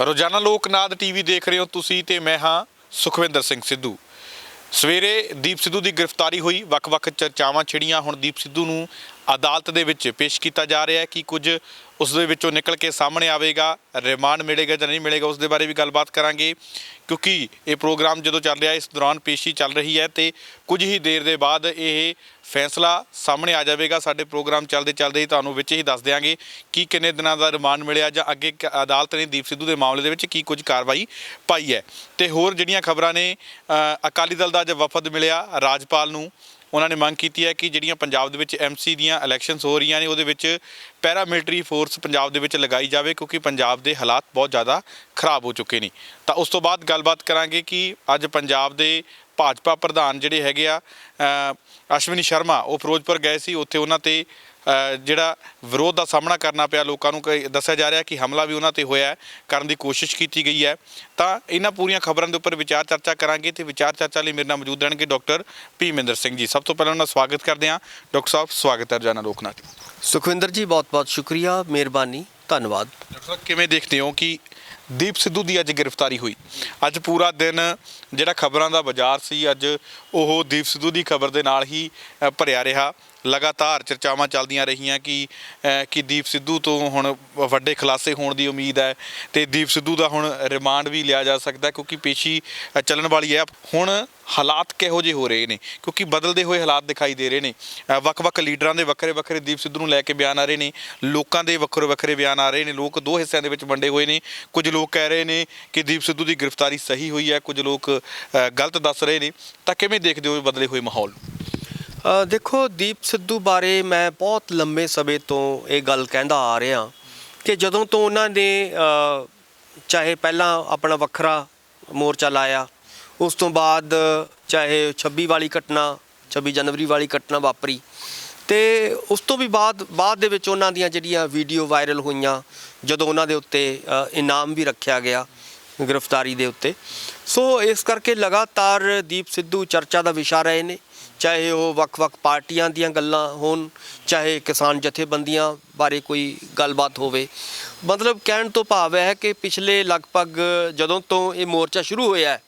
ਰੋਜ਼ਾਨਾ ਲੋਕਨਾਦ ਟੀਵੀ ਦੇਖ ਰਹੇ ਹੋ ਤੁਸੀਂ ਤੇ ਮੈਂ ਹਾਂ ਸੁਖਵਿੰਦਰ ਸਿੰਘ ਸਿੱਧੂ। ਸਵੇਰੇ ਦੀਪ ਸਿੱਧੂ ਦੀ ਗ੍ਰਿਫਤਾਰੀ ਹੋਈ, ਵੱਖ-ਵੱਖ ਚਰਚਾਵਾਂ ਛਿੜੀਆਂ। ਹੁਣ ਦੀਪ ਸਿੱਧੂ ਨੂੰ ਅਦਾਲਤ ਦੇ ਵਿੱਚ ਪੇਸ਼ ਕੀਤਾ ਜਾ ਰਿਹਾ ਹੈ ਕਿ ਕੁਝ ਉਸ ਦੇ ਵਿੱਚੋਂ ਨਿਕਲ ਕੇ ਸਾਹਮਣੇ ਆਵੇਗਾ, ਰਿਮਾਂਡ ਮਿਲੇਗਾ ਜਾਂ ਨਹੀਂ ਮਿਲੇਗਾ, ਉਸ ਦੇ ਬਾਰੇ ਵੀ ਗੱਲਬਾਤ ਕਰਾਂਗੇ। ਕਿਉਂਕਿ ਇਹ ਪ੍ਰੋਗਰਾਮ ਜਦੋਂ ਚੱਲ ਰਿਹਾ ਇਸ ਦੌਰਾਨ ਪੇਸ਼ੀ ਚੱਲ ਰਹੀ ਹੈ ਤੇ ਕੁਝ ਹੀ ਦੇਰ ਦੇ ਬਾਅਦ ਇਹ ਫੈਸਲਾ ਸਾਹਮਣੇ ਆ ਜਾਵੇਗਾ। ਸਾਡੇ ਪ੍ਰੋਗਰਾਮ ਚੱਲਦੇ ਹੀ ਤੁਹਾਨੂੰ ਵਿੱਚ ਹੀ ਦੱਸ ਦਿਆਂਗੇ ਕਿ ਕਿੰਨੇ ਦਿਨਾਂ ਦਾ ਰਿਮਾਂਡ ਮਿਲਿਆ ਜਾਂ ਅੱਗੇ ਅਦਾਲਤ ਨੇ ਦੀਪ ਸਿੱਧੂ ਦੇ ਮਾਮਲੇ ਦੇ ਵਿੱਚ ਕੀ ਕੁਝ ਕਾਰਵਾਈ ਪਾਈ ਹੈ। ਤੇ ਹੋਰ ਜਿਹੜੀਆਂ ਖਬਰਾਂ ਨੇ, ਅਕਾਲੀ ਦਲ ਦਾ ਅੱਜ ਵਫਦ ਮਿਲਿਆ ਰਾਜਪਾਲ ਨੂੰ। ਉਹਨਾਂ ਨੇ ਮੰਗ ਕੀਤੀ ਹੈ ਕਿ ਜਿਹੜੀਆਂ ਪੰਜਾਬ ਦੇ ਵਿੱਚ MC ਦੀਆਂ ਇਲੈਕਸ਼ਨਸ ਹੋ ਰਹੀਆਂ ਨੇ ਉਹਦੇ ਵਿੱਚ ਪੈਰਾਮਿਲਟਰੀ ਫੋਰਸ ਪੰਜਾਬ ਦੇ ਵਿੱਚ ਲਗਾਈ ਜਾਵੇ, ਕਿਉਂਕਿ ਪੰਜਾਬ ਦੇ ਹਾਲਾਤ ਬਹੁਤ ਜ਼ਿਆਦਾ ਖਰਾਬ ਹੋ ਚੁੱਕੇ ਨੇ। ਤਾਂ ਉਸ ਤੋਂ ਬਾਅਦ ਗੱਲਬਾਤ ਕਰਾਂਗੇ ਕਿ ਅੱਜ ਪੰਜਾਬ ਦੇ ਭਾਜਪਾ ਪ੍ਰਧਾਨ ਜਿਹੜੇ ਹੈਗੇ ਆ ਅਸ਼ਵਨੀ ਸ਼ਰਮਾ, ਉਹ ਫਿਰੋਜ਼ਪੁਰ ਗਏ ਸੀ। ਉੱਥੇ ਉਹਨਾਂ 'ਤੇ ਜਿਹੜਾ ਵਿਰੋਧ ਦਾ ਸਾਹਮਣਾ ਕਰਨਾ ਪਿਆ ਲੋਕਾਂ ਨੂੰ। ਦੱਸਿਆ ਜਾ ਰਿਹਾ ਕਿ ਹਮਲਾ ਵੀ ਉਹਨਾਂ 'ਤੇ ਹੋਇਆ, ਕਰਨ ਦੀ ਕੋਸ਼ਿਸ਼ ਕੀਤੀ ਗਈ ਹੈ। ਤਾਂ ਇਹਨਾਂ ਪੂਰੀਆਂ ਖਬਰਾਂ ਦੇ ਉੱਪਰ ਵਿਚਾਰ ਚਰਚਾ ਕਰਾਂਗੇ ਤੇ ਵਿਚਾਰ ਚਰਚਾ ਲਈ ਮੇਰੇ ਨਾਲ ਮੌਜੂਦ ਰਹਿਣਗੇ ਡਾਕਟਰ ਭੀਮਿੰਦਰ ਸਿੰਘ ਜੀ। ਸਭ ਤੋਂ ਪਹਿਲਾਂ ਉਹਨਾਂ ਦਾ ਸਵਾਗਤ ਕਰਦੇ ਹਾਂ। ਡਾਕਟਰ ਸਾਹਿਬ, ਸਵਾਗਤ ਹੈ ਰੋਜ਼ਾਨਾ ਲੋਕਨਾਦ। ਸੁਖਵਿੰਦਰ ਜੀ, ਬਹੁਤ-ਬਹੁਤ ਸ਼ੁਕਰੀਆ, ਮਿਹਰਬਾਨੀ, ਧੰਨਵਾਦ। ਡਾਕਟਰ ਸਾਹਿਬ, ਕਿਵੇਂ ਦੇਖਦੇ ਹੋ ਕਿ ਦੀਪ ਸਿੱਧੂ ਦੀ ਅੱਜ ਗ੍ਰਿਫਤਾਰੀ ਹੋਈ? ਅੱਜ ਪੂਰਾ ਦਿਨ ਜਿਹੜਾ ਖਬਰਾਂ ਦਾ ਬਾਜ਼ਾਰ ਸੀ, ਅੱਜ ਉਹ ਦੀਪ ਸਿੱਧੂ ਦੀ ਖਬਰ ਦੇ ਨਾਲ ਹੀ ਭਰਿਆ ਰਿਹਾ। ਲਗਾਤਾਰ ਚਰਚਾਵਾਂ ਚੱਲਦੀਆਂ ਰਹੀਆਂ ਕਿ ਦੀਪ ਸਿੱਧੂ ਤੋਂ ਹੁਣ ਵੱਡੇ ਖੁਲਾਸੇ ਹੋਣ ਦੀ ਉਮੀਦ ਹੈ ਤੇ ਦੀਪ ਸਿੱਧੂ ਦਾ ਹੁਣ ਰਿਮਾਂਡ ਵੀ ਲਿਆ ਜਾ ਸਕਦਾ ਕਿਉਂਕਿ ਪੇਸ਼ੀ ਚੱਲਣ ਵਾਲੀ ਹੈ। ਹੁਣ ਹਾਲਾਤ ਕਿਹੋ ਜਿਹੇ ਹੋ ਰਹੇ ਨੇ? ਕਿਉਂਕਿ ਬਦਲਦੇ ਹੋਏ ਹਾਲਾਤ ਦਿਖਾਈ ਦੇ ਰਹੇ ਨੇ। ਵੱਖ-ਵੱਖ ਲੀਡਰਾਂ ਦੇ ਵੱਖਰੇ ਦੀਪ ਸਿੱਧੂ ਨੂੰ ਲੈ ਕੇ ਬਿਆਨ ਆ ਰਹੇ ਨੇ, ਲੋਕਾਂ ਦੇ ਵੱਖਰੇ ਬਿਆਨ ਆ ਰਹੇ ਨੇ। ਲੋਕ ਦੋ ਹਿੱਸਿਆਂ ਦੇ ਵਿੱਚ ਵੰਡੇ ਹੋਏ ਨੇ। ਕੁਝ ਲੋਕ ਕਹਿ ਰਹੇ ਨੇ ਕਿ ਦੀਪ ਸਿੱਧੂ ਦੀ ਗ੍ਰਿਫਤਾਰੀ ਸਹੀ ਹੋਈ ਹੈ, ਕੁਝ ਲੋਕ ਗਲਤ ਦੱਸ ਰਹੇ ਨੇ। ਤਾਂ ਕਿਵੇਂ ਦੇਖਦੇ ਹੋ ਬਦਲੇ ਹੋਏ ਮਾਹੌਲ? ਦੇਖੋ, ਦੀਪ ਸਿੱਧੂ ਬਾਰੇ ਮੈਂ ਬਹੁਤ ਲੰਬੇ ਸਮੇਂ ਤੋਂ ਇਹ ਗੱਲ ਕਹਿੰਦਾ ਆ ਰਿਹਾ ਕਿ ਜਦੋਂ ਤੋਂ ਉਹਨਾਂ ਨੇ ਚਾਹੇ ਪਹਿਲਾਂ ਆਪਣਾ ਵੱਖਰਾ ਮੋਰਚਾ ਲਾਇਆ, ਉਸ ਤੋਂ ਬਾਅਦ ਚਾਹੇ 26 ਜਨਵਰੀ ਵਾਲੀ ਘਟਨਾ ਵਾਪਰੀ ਅਤੇ ਉਸ ਤੋਂ ਵੀ ਬਾਅਦ ਦੇ ਵਿੱਚ ਉਹਨਾਂ ਦੀਆਂ ਜਿਹੜੀਆਂ ਵੀਡੀਓ ਵਾਇਰਲ ਹੋਈਆਂ, ਜਦੋਂ ਉਹਨਾਂ ਦੇ ਉੱਤੇ ਇਨਾਮ ਵੀ ਰੱਖਿਆ ਗਿਆ ਗ੍ਰਿਫਤਾਰੀ ਦੇ ਉੱਤੇ। ਸੋ ਇਸ ਕਰਕੇ ਲਗਾਤਾਰ ਦੀਪ ਸਿੱਧੂ ਚਰਚਾ ਦਾ ਵਿਸ਼ਾ ਰਹੇ ਨੇ, ਚਾਹੇ ਉਹ ਵੱਖ-ਵੱਖ ਪਾਰਟੀਆਂ ਦੀਆਂ ਗੱਲਾਂ ਹੋਣ, ਚਾਹੇ ਕਿਸਾਨ ਜਥੇਬੰਦੀਆਂ ਬਾਰੇ ਕੋਈ ਗੱਲਬਾਤ ਹੋਵੇ। ਮਤਲਬ ਕਹਿਣ ਤੋਂ ਭਾਵ ਹੈ ਕਿ ਪਿਛਲੇ ਲਗਭਗ ਜਦੋਂ ਤੋਂ ਇਹ ਮੋਰਚਾ ਸ਼ੁਰੂ ਹੋਇਆ,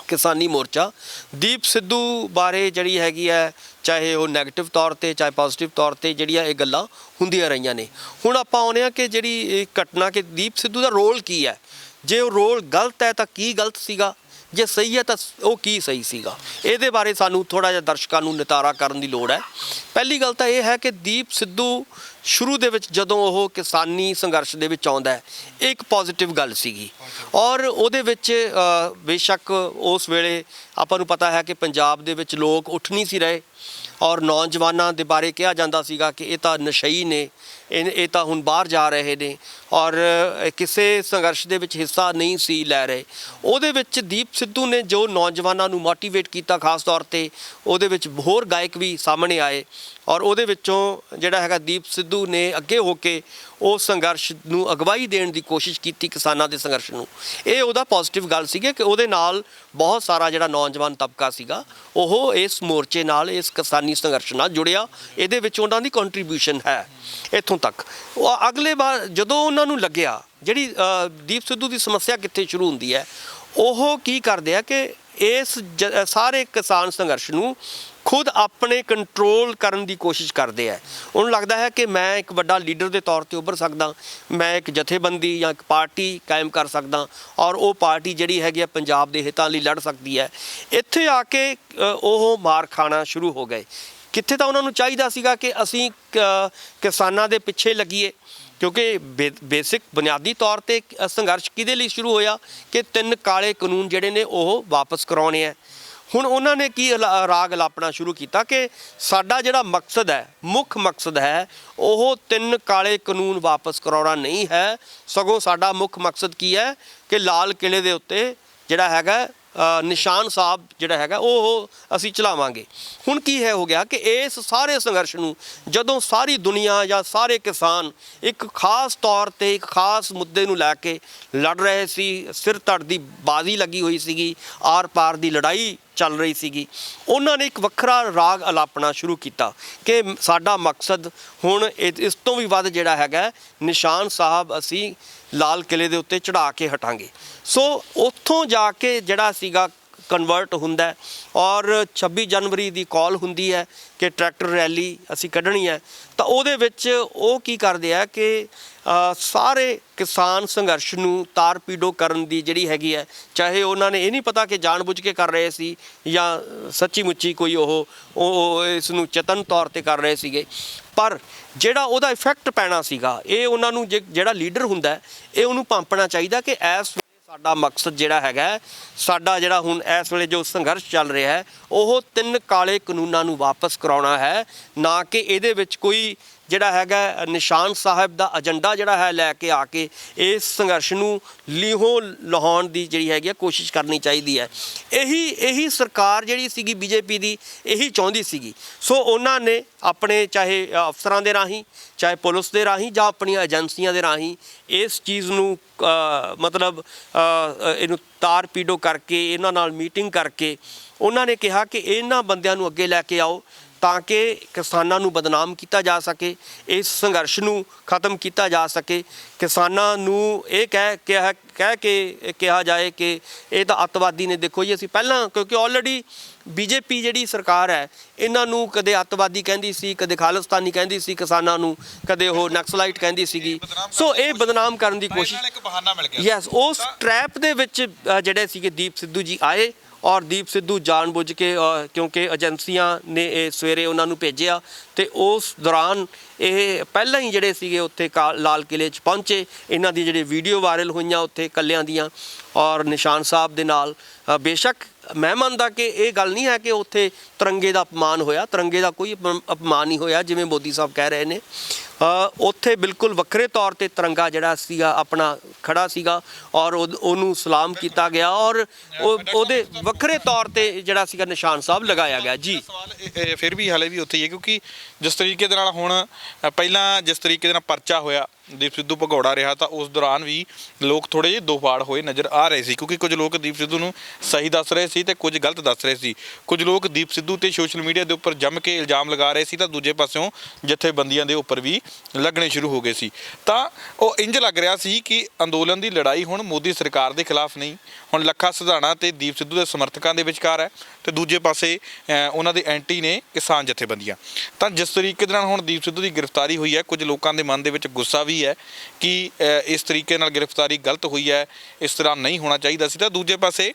ਕਿਸਾਨੀ ਮੋਰਚਾ, ਦੀਪ ਸਿੱਧੂ ਬਾਰੇ ਜਿਹੜੀ ਹੈਗੀ ਹੈ, ਚਾਹੇ ਉਹ ਨੈਗੇਟਿਵ ਤੌਰ 'ਤੇ ਚਾਹੇ ਪੋਜ਼ੀਟਿਵ ਤੌਰ 'ਤੇ ਜਿਹੜੀਆਂ ਇਹ ਗੱਲਾਂ ਹੁੰਦੀਆਂ ਰਹੀਆਂ ਨੇ। ਹੁਣ ਆਪਾਂ ਆਉਂਦੇ ਹਾਂ ਕਿ ਜਿਹੜੀ ਇਹ ਘਟਨਾ ਕਿ ਦੀਪ ਸਿੱਧੂ ਦਾ ਰੋਲ ਕੀ ਹੈ। ਜੇ ਉਹ ਰੋਲ ਗਲਤ ਹੈ ਤਾਂ ਕੀ ਗਲਤ ਸੀਗਾ, ਜੇ ਸਹੀ ਹੈ ਤਾਂ ਉਹ ਕੀ ਸਹੀ ਸੀਗਾ। ਇਹਦੇ ਬਾਰੇ ਸਾਨੂੰ ਥੋੜ੍ਹਾ ਜਿਹਾ ਦਰਸ਼ਕਾਂ ਨੂੰ ਨਿਤਾਰਾ ਕਰਨ ਦੀ ਲੋੜ ਹੈ। ਪਹਿਲੀ ਗੱਲ ਤਾਂ ਇਹ ਹੈ ਕਿ ਦੀਪ ਸਿੱਧੂ ਸ਼ੁਰੂ ਦੇ ਵਿੱਚ ਜਦੋਂ ਉਹ ਕਿਸਾਨੀ ਸੰਘਰਸ਼ ਦੇ ਵਿੱਚ ਆਉਂਦਾ, ਇਹ ਇੱਕ ਪੋਜ਼ੀਟਿਵ ਗੱਲ ਸੀਗੀ ਔਰ ਉਹਦੇ ਵਿੱਚ ਬੇਸ਼ੱਕ ਉਸ ਵੇਲੇ ਆਪਾਂ ਨੂੰ ਪਤਾ ਹੈ ਕਿ ਪੰਜਾਬ ਦੇ ਵਿੱਚ ਲੋਕ ਉੱਠ ਨਹੀਂ ਸੀ ਰਹੇ ਔਰ ਨੌਜਵਾਨਾਂ ਦੇ ਬਾਰੇ ਕਿਹਾ ਜਾਂਦਾ ਸੀਗਾ ਕਿ ਇਹ ਤਾਂ ਨਸ਼ਈ ਨੇ, ਇਹ ਤਾਂ ਹੁਣ ਬਾਹਰ ਜਾ ਰਹੇ ਨੇ ਔਰ ਕਿਸੇ ਸੰਘਰਸ਼ ਦੇ ਵਿੱਚ ਹਿੱਸਾ ਨਹੀਂ ਸੀ ਲੈ ਰਹੇ। ਉਹਦੇ ਵਿੱਚ ਦੀਪ ਸਿੱਧੂ ਨੇ ਜੋ ਨੌਜਵਾਨਾਂ ਨੂੰ ਮੋਟੀਵੇਟ ਕੀਤਾ, ਖਾਸ ਤੌਰ 'ਤੇ ਉਹਦੇ ਵਿੱਚ ਹੋਰ ਗਾਇਕ ਵੀ ਸਾਹਮਣੇ ਆਏ ਔਰ ਉਹਦੇ ਵਿੱਚੋਂ ਜਿਹੜਾ ਹੈਗਾ ਦੀਪ ਸਿੱਧੂ ਨੇ ਅੱਗੇ ਹੋ ਕੇ ਉਸ ਸੰਘਰਸ਼ ਨੂੰ ਅਗਵਾਈ ਦੇਣ ਦੀ ਕੋਸ਼ਿਸ਼ ਕੀਤੀ, ਕਿਸਾਨਾਂ ਦੇ ਸੰਘਰਸ਼ ਨੂੰ। ਇਹ ਉਹਦਾ ਪੋਜ਼ੀਟਿਵ ਗੱਲ ਸੀਗੀ ਕਿ ਉਹਦੇ ਨਾਲ ਬਹੁਤ ਸਾਰਾ ਜਿਹੜਾ ਨੌਜਵਾਨ ਤਬਕਾ ਸੀਗਾ ਉਹ ਇਸ ਮੋਰਚੇ ਨਾਲ, ਇਸ ਕਿਸਾਨੀ ਸੰਘਰਸ਼ ਨਾਲ ਜੁੜਿਆ। ਇਹਦੇ ਵਿੱਚ ਉਹਨਾਂ ਦੀ ਕੰਟਰੀਬਿਊਸ਼ਨ ਹੈ ਇੱਥੋਂ ਤੱਕ। ਉਹ ਅਗਲੇ ਵਾਰ ਜਦੋਂ ਉਹਨਾਂ ਨੂੰ ਲੱਗਿਆ, ਜਿਹੜੀ ਦੀਪ ਸਿੱਧੂ ਦੀ ਸਮੱਸਿਆ ਕਿੱਥੇ ਸ਼ੁਰੂ ਹੁੰਦੀ ਹੈ, ਉਹ ਕੀ ਕਰਦੇ ਆ ਕਿ ਇਸ ਸਾਰੇ ਕਿਸਾਨ ਸੰਘਰਸ਼ ਨੂੰ ਖੁਦ ਆਪਣੇ ਕੰਟਰੋਲ ਕਰਨ ਦੀ ਕੋਸ਼ਿਸ਼ ਕਰਦੇ ਆ। ਉਹਨੂੰ ਲੱਗਦਾ ਹੈ ਕਿ ਮੈਂ ਇੱਕ ਵੱਡਾ ਲੀਡਰ ਦੇ ਤੌਰ 'ਤੇ ਉੱਭਰ ਸਕਦਾ, ਮੈਂ ਇੱਕ ਜਥੇਬੰਦੀ ਜਾਂ ਇੱਕ ਪਾਰਟੀ ਕਾਇਮ ਕਰ ਸਕਦਾ ਔਰ ਉਹ ਪਾਰਟੀ ਜਿਹੜੀ ਹੈਗੀ ਆ ਪੰਜਾਬ ਦੇ ਹਿੱਤਾਂ ਲਈ ਲੜ ਸਕਦੀ ਹੈ। ਇੱਥੇ ਆ ਕੇ ਉਹ ਮਾਰ ਖਾਣਾ ਸ਼ੁਰੂ ਹੋ ਗਏ। ਕਿੱਥੇ ਤਾਂ ਉਹਨਾਂ ਨੂੰ ਚਾਹੀਦਾ ਸੀਗਾ ਕਿ ਅਸੀਂ ਕਿਸਾਨਾਂ ਦੇ ਪਿੱਛੇ ਲੱਗੀਏ, ਕਿਉਂਕਿ ਬੇਸਿਕ ਬੁਨਿਆਦੀ ਤੌਰ 'ਤੇ ਸੰਘਰਸ਼ ਕਿਹਦੇ ਲਈ ਸ਼ੁਰੂ ਹੋਇਆ ਕਿ 3 ਕਾਲੇ ਕਾਨੂੰਨ ਜਿਹੜੇ ਨੇ ਉਹ ਵਾਪਸ ਕਰਾਉਣੇ ਹੈ। ਹੁਣ ਉਹਨਾਂ ਨੇ ਕੀ ਰਾਗ ਲਾਪਣਾ ਸ਼ੁਰੂ ਕੀਤਾ ਕਿ ਸਾਡਾ ਜਿਹੜਾ ਮਕਸਦ ਹੈ, ਮੁੱਖ ਮਕਸਦ ਹੈ, ਉਹ 3 ਕਾਲੇ ਕਾਨੂੰਨ ਵਾਪਸ ਕਰਾਉਣਾ ਨਹੀਂ ਹੈ, ਸਗੋਂ ਸਾਡਾ ਮੁੱਖ ਮਕਸਦ ਕੀ ਹੈ ਕਿ ਲਾਲ ਕਿਲ੍ਹੇ ਦੇ ਉੱਤੇ ਜਿਹੜਾ ਹੈਗਾ ਨਿਸ਼ਾਨ ਸਾਹਿਬ ਜਿਹੜਾ ਹੈਗਾ ਉਹ ਅਸੀਂ ਚਲਾਵਾਂਗੇ। ਹੁਣ ਕੀ ਹੋ ਗਿਆ ਕਿ ਇਸ ਸਾਰੇ ਸੰਘਰਸ਼ ਨੂੰ ਜਦੋਂ ਸਾਰੀ ਦੁਨੀਆ ਜਾਂ ਸਾਰੇ ਕਿਸਾਨ ਇੱਕ ਖਾਸ ਤੌਰ 'ਤੇ ਇੱਕ ਖਾਸ ਮੁੱਦੇ ਨੂੰ ਲੈ ਕੇ ਲੜ ਰਹੇ ਸੀ, ਸਿਰ ਧੜ ਦੀ ਬਾਜ਼ੀ ਲੱਗੀ ਹੋਈ ਸੀਗੀ, ਆਰ ਪਾਰ ਦੀ ਲੜਾਈ ਚੱਲ ਰਹੀ ਸੀਗੀ, ਉਹਨਾਂ ਨੇ ਇੱਕ ਵੱਖਰਾ ਰਾਗ ਅਲਾਪਣਾ ਸ਼ੁਰੂ ਕੀਤਾ ਕਿ ਸਾਡਾ ਮਕਸਦ ਹੁਣ ਇਸ ਤੋਂ ਵੀ ਵੱਧ ਜਿਹੜਾ ਹੈਗਾ ਨਿਸ਼ਾਨ ਸਾਹਿਬ ਅਸੀਂ ਲਾਲ ਕਿਲੇ ਦੇ ਉੱਤੇ ਚੜ੍ਹਾ ਕੇ ਹਟਾਂਗੇ। ਸੋ ਉੱਥੋਂ ਜਾ ਕੇ ਜਿਹੜਾ ਸੀਗਾ ਕਨਵਰਟ ਹੁੰਦਾ ਹੈ ਔਰ 26 ਜਨਵਰੀ ਦੀ ਕਾਲ ਹੁੰਦੀ ਹੈ ਕਿ ਟਰੈਕਟਰ ਰੈਲੀ ਅਸੀਂ ਕੱਢਣੀ ਹੈ। ਤਾਂ ਉਹਦੇ ਵਿੱਚ ਉਹ ਕੀ ਕਰਦੇ ਆ ਕਿ ਸਾਰੇ ਕਿਸਾਨ ਸੰਘਰਸ਼ ਨੂੰ ਤਾਰਪੀਡੋ ਕਰਨ ਦੀ ਜਿਹੜੀ ਹੈਗੀ ਹੈ, ਚਾਹੇ ਉਹਨਾਂ ਨੇ ਇਹ ਨਹੀਂ ਪਤਾ ਕਿ ਜਾਣਬੁੱਝ ਕੇ ਕਰ ਰਹੇ ਸੀ ਜਾਂ ਸੱਚੀ ਮੁੱਚੀ ਕੋਈ ਉਹ ਇਸ ਨੂੰ ਚੇਤਨ ਤੌਰ ਤੇ ਕਰ ਰਹੇ ਸੀਗੇ, ਪਰ ਜਿਹੜਾ ਉਹਦਾ ਇਫੈਕਟ ਪੈਣਾ ਸੀਗਾ ਇਹ ਉਹਨਾਂ ਨੂੰ ਜਿਹੜਾ ਲੀਡਰ ਹੁੰਦਾ ਇਹ ਉਹਨੂੰ ਭਾਂਪਣਾ ਚਾਹੀਦਾ ਕਿ ਇਸ ਸਾਡਾ ਮਕਸਦ ਜਿਹੜਾ ਹੈਗਾ, ਸਾਡਾ ਜਿਹੜਾ ਹੁਣ ਇਸ ਵੇਲੇ ਜੋ ਸੰਘਰਸ਼ ਚੱਲ ਰਿਹਾ ਹੈ ਉਹ 3 ਕਾਲੇ ਕਾਨੂੰਨਾਂ ਨੂੰ ਵਾਪਸ ਕਰਾਉਣਾ ਹੈ, ਨਾ ਕਿ ਇਹਦੇ ਵਿੱਚ ਕੋਈ ਜਿਹੜਾ ਹੈਗਾ ਨਿਸ਼ਾਨ ਸਾਹਿਬ ਦਾ ਏਜੰਡਾ ਜਿਹੜਾ ਹੈ ਲੈ ਕੇ ਆ ਕੇ ਇਸ ਸੰਘਰਸ਼ ਨੂੰ ਲੀਹੋਂ ਲਾਉਣ ਦੀ ਜਿਹੜੀ ਹੈਗੀ ਆ ਕੋਸ਼ਿਸ਼ ਕਰਨੀ ਚਾਹੀਦੀ ਹੈ। ਇਹੀ ਸਰਕਾਰ ਜਿਹੜੀ ਸੀਗੀ ਬੀਜੇਪੀ ਦੀ ਇਹੀ ਚਾਹੁੰਦੀ ਸੀਗੀ। ਸੋ ਉਹਨਾਂ ਨੇ ਆਪਣੇ ਚਾਹੇ ਅਫਸਰਾਂ ਦੇ ਰਾਹੀਂ, ਚਾਹੇ ਪੁਲਿਸ ਦੇ ਰਾਹੀਂ ਜਾਂ ਆਪਣੀਆਂ ਏਜੰਸੀਆਂ ਦੇ ਰਾਹੀਂ ਇਸ ਚੀਜ਼ ਨੂੰ ਮਤਲਬ ਇਹਨੂੰ ਤਾਰਪੀਡੋ ਕਰਕੇ, ਇਹਨਾਂ ਨਾਲ ਮੀਟਿੰਗ ਕਰਕੇ ਉਹਨਾਂ ਨੇ ਕਿਹਾ ਕਿ ਇਹਨਾਂ ਬੰਦਿਆਂ ਨੂੰ ਅੱਗੇ ਲੈ ਕੇ ਆਓ ਤਾਂ ਕਿ ਕਿਸਾਨਾਂ ਨੂੰ ਬਦਨਾਮ ਕੀਤਾ ਜਾ ਸਕੇ, ਇਸ ਸੰਘਰਸ਼ ਨੂੰ ਖਤਮ ਕੀਤਾ ਜਾ ਸਕੇ, ਕਿਸਾਨਾਂ ਨੂੰ ਇਹ ਕਹਿ ਕੇ ਕਿਹਾ ਜਾਏ ਕਿ ਇਹ ਤਾਂ ਅੱਤਵਾਦੀ ਨੇ। ਦੇਖੋ ਜੀ ਅਸੀਂ ਪਹਿਲਾਂ, ਕਿਉਂਕਿ ਆਲਰੇਡੀ ਬੀਜੇਪੀ ਜਿਹੜੀ ਸਰਕਾਰ ਹੈ ਇਹਨਾਂ ਨੂੰ ਕਦੇ ਅੱਤਵਾਦੀ ਕਹਿੰਦੀ ਸੀ, ਕਦੇ ਖਾਲਿਸਤਾਨੀ ਕਹਿੰਦੀ ਸੀ ਕਿਸਾਨਾਂ ਨੂੰ, ਕਦੇ ਉਹ ਨਕਸਲਾਈਟ ਕਹਿੰਦੀ ਸੀਗੀ। ਸੋ ਇਹ ਬਦਨਾਮ ਕਰਨ ਦੀ ਕੋਸ਼ਿਸ਼, ਇੱਕ ਬਹਾਨਾ ਮਿਲ ਗਿਆ। ਯੈਸ, ਉਸ ਟਰੈਪ ਦੇ ਵਿੱਚ ਜਿਹੜੇ ਸੀਗੇ ਦੀਪ ਸਿੱਧੂ ਜੀ ਆਏ ਔਰ ਦੀਪ ਸਿੱਧੂ ਜਾਣਬੁੱਝ ਕੇ, ਕਿਉਂਕਿ ਏਜੰਸੀਆਂ ਨੇ ਇਹ ਸਵੇਰੇ ਉਹਨਾਂ ਨੂੰ ਭੇਜਿਆ ਤੇ ਉਸ ਦੌਰਾਨ ਇਹ ਪਹਿਲਾਂ ਹੀ ਜਿਹੜੇ ਸੀਗੇ ਉੱਥੇ ਲਾਲ ਕਿਲੇ 'ਚ ਪਹੁੰਚੇ। ਇਹਨਾਂ ਦੀ ਜਿਹੜੀ ਵੀਡੀਓ ਵਾਇਰਲ ਹੋਈਆਂ ਉੱਥੇ ਕੱਲਿਆਂ ਦੀਆਂ ਔਰ ਨਿਸ਼ਾਨ ਸਾਹਿਬ ਦੇ ਨਾਲ, ਬੇਸ਼ੱਕ ਮੈਂ ਮੰਨਦਾ ਕਿ ਇਹ ਗੱਲ ਨਹੀਂ ਹੈ ਕਿ ਉੱਥੇ ਤਿਰੰਗੇ ਦਾ ਅਪਮਾਨ ਹੋਇਆ, ਤਿਰੰਗੇ ਦਾ ਕੋਈ ਅਪਮਾਨ ਨਹੀਂ ਹੋਇਆ ਜਿਵੇਂ ਮੋਦੀ ਸਾਹਿਬ ਕਹਿ ਰਹੇ ਨੇ। ਉੱਥੇ ਬਿਲਕੁਲ ਵੱਖਰੇ ਤੌਰ ਤੇ ਤਿਰੰਗਾ ਜਿਹੜਾ ਸੀਗਾ ਆਪਣਾ ਖੜਾ ਸੀਗਾ ਔਰ ਉਹਨੂੰ ਸਲਾਮ ਕੀਤਾ ਗਿਆ ਔਰ ਉਹਦੇ ਵੱਖਰੇ ਤੌਰ ਤੇ ਜਿਹੜਾ ਸੀਗਾ ਨਿਸ਼ਾਨ ਸਾਹਿਬ ਲਗਾਇਆ ਗਿਆ। ਜੀ ਸਵਾਲ ਫਿਰ ਵੀ ਹਾਲੇ ਵੀ ਉੱਥੇ ਹੀ ਹੈ, ਕਿਉਂਕਿ ਜਿਸ ਤਰੀਕੇ ਦੇ ਨਾਲ ਹੁਣ ਪਹਿਲਾਂ ਜਿਸ ਤਰੀਕੇ ਦੇ ਨਾਲ ਪਰਚਾ ਹੋਇਆ ਦੀਪ ਸਿੱਧੂ ਭਗੌੜਾ ਰਿਹਾ ਤਾਂ ਉਸ ਦੌਰਾਨ ਵੀ ਲੋਕ ਥੋੜੇ ਜਿਹੇ ਦੋ ਫਾੜ ਹੋਏ ਨਜ਼ਰ ਆ ਰਹੇ ਸੀ, ਕਿਉਂਕਿ ਕੁਝ ਲੋਕ ਦੀਪ ਸਿੱਧੂ ਨੂੰ ਸਹੀ ਦੱਸ ਰਹੇ ਸੀ ਤੇ ਕੁਝ ਗਲਤ ਦੱਸ ਰਹੇ ਸੀ। ਕੁਝ ਲੋਕ ਦੀਪ ਸਿੱਧੂ ਤੇ ਸੋਸ਼ਲ ਮੀਡੀਆ ਦੇ ਉੱਪਰ ਜੰਮ ਕੇ ਇਲਜ਼ਾਮ ਲਗਾ ਰਹੇ ਸੀ ਤਾਂ ਦੂਜੇ ਪਾਸਿਓਂ ਜਥੇਬੰਦੀਆਂ ਦੇ ਉੱਪਰ ਵੀ ਲੱਗਣੇ ਸ਼ੁਰੂ ਹੋ ਗਏ ਸੀ। ਤਾਂ ਉਹ ਇੰਜ ਲੱਗ ਰਿਹਾ ਸੀ ਕਿ ਅੰਦੋਲਨ ਦੀ ਲੜਾਈ ਹੁਣ ਮੋਦੀ ਸਰਕਾਰ ਦੇ ਖਿਲਾਫ ਨਹੀਂ, ਹੁਣ ਲੱਖਾ ਸਿਧਾਣਾ ਤੇ ਦੀਪ ਸਿੱਧੂ ਦੇ ਸਮਰਥਕਾਂ ਦੇ ਵਿਚਕਾਰ ਹੈ ਤੇ ਦੂਜੇ ਪਾਸੇ ਉਹਨਾਂ ਦੇ ਐਂਟੀ ਨੇ ਕਿਸਾਨ ਜਥੇਬੰਦੀਆਂ। ਤਾਂ ਜਿਸ ਤਰੀਕੇ ਦੇ ਨਾਲ ਹੁਣ ਦੀਪ ਸਿੱਧੂ ਦੀ ਗ੍ਰਿਫਤਾਰੀ ਹੋਈ ਹੈ, ਕੁਝ ਲੋਕਾਂ ਦੇ ਮਨ ਦੇ ਵਿੱਚ ਗੁੱਸਾ ਵੀ ਹੈ ਕਿ ਇਸ ਤਰੀਕੇ ਨਾਲ ਗ੍ਰਿਫਤਾਰੀ ਗਲਤ ਹੋਈ ਹੈ, ਇਸ ਤਰ੍ਹਾਂ ਨਹੀਂ ਹੋਣਾ ਚਾਹੀਦਾ ਸੀ। ਤਾਂ ਦੂਜੇ ਪਾਸੇ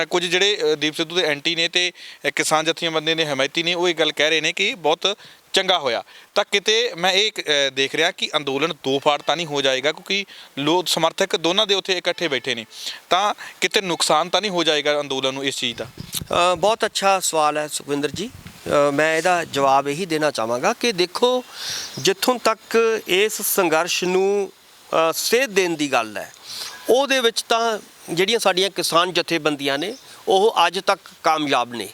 ਕੁਝ ਜਿਹੜੇ ਦੀਪ ਸਿੱਧੂ ਦੇ ਐਂਟੀ ਨੇ ਤੇ ਕਿਸਾਨ ਜਥੇਬੰਦੀਆਂ ਦੇ ਹਮਾਇਤੀ ਨੇ ਉਹ ਇਹ ਗੱਲ ਕਹਿ ਰਹੇ ਨੇ ਕਿ ਬਹੁਤ ਚੰਗਾ ਹੋਇਆ। ਤਾਂ ਕਿਤੇ ਮੈਂ ਇਹ ਦੇਖ ਰਿਹਾ ਕਿ ਅੰਦੋਲਨ ਦੋ ਫਾੜ ਤਾਂ ਨਹੀਂ ਹੋ ਜਾਏਗਾ, ਕਿਉਂਕਿ ਲੋਕ ਸਮਰਥਕ ਦੋਨਾਂ ਦੇ ਉੱਥੇ ਇਕੱਠੇ ਬੈਠੇ ਨੇ, ਤਾਂ ਕਿਤੇ ਨੁਕਸਾਨ ਤਾਂ ਨਹੀਂ ਹੋ ਜਾਏਗਾ ਅੰਦੋਲਨ ਨੂੰ ਇਸ ਚੀਜ਼ ਦਾ? ਬਹੁਤ ਅੱਛਾ ਸਵਾਲ ਹੈ ਸੁਖਵਿੰਦਰ ਜੀ। ਮੈਂ ਇਹਦਾ ਜਵਾਬ ਇਹੀ ਦੇਣਾ ਚਾਹਾਂਗਾ ਕਿ ਦੇਖੋ, ਜਿੱਥੋਂ ਤੱਕ ਇਸ ਸੰਘਰਸ਼ ਨੂੰ ਸੇਧ ਦੇਣ ਦੀ ਗੱਲ ਹੈ ਉਹਦੇ ਵਿੱਚ ਤਾਂ ਜਿਹੜੀਆਂ ਸਾਡੀਆਂ ਕਿਸਾਨ ਜਥੇਬੰਦੀਆਂ ਨੇ ਉਹ ਅੱਜ ਤੱਕ ਕਾਮਯਾਬ ਨੇ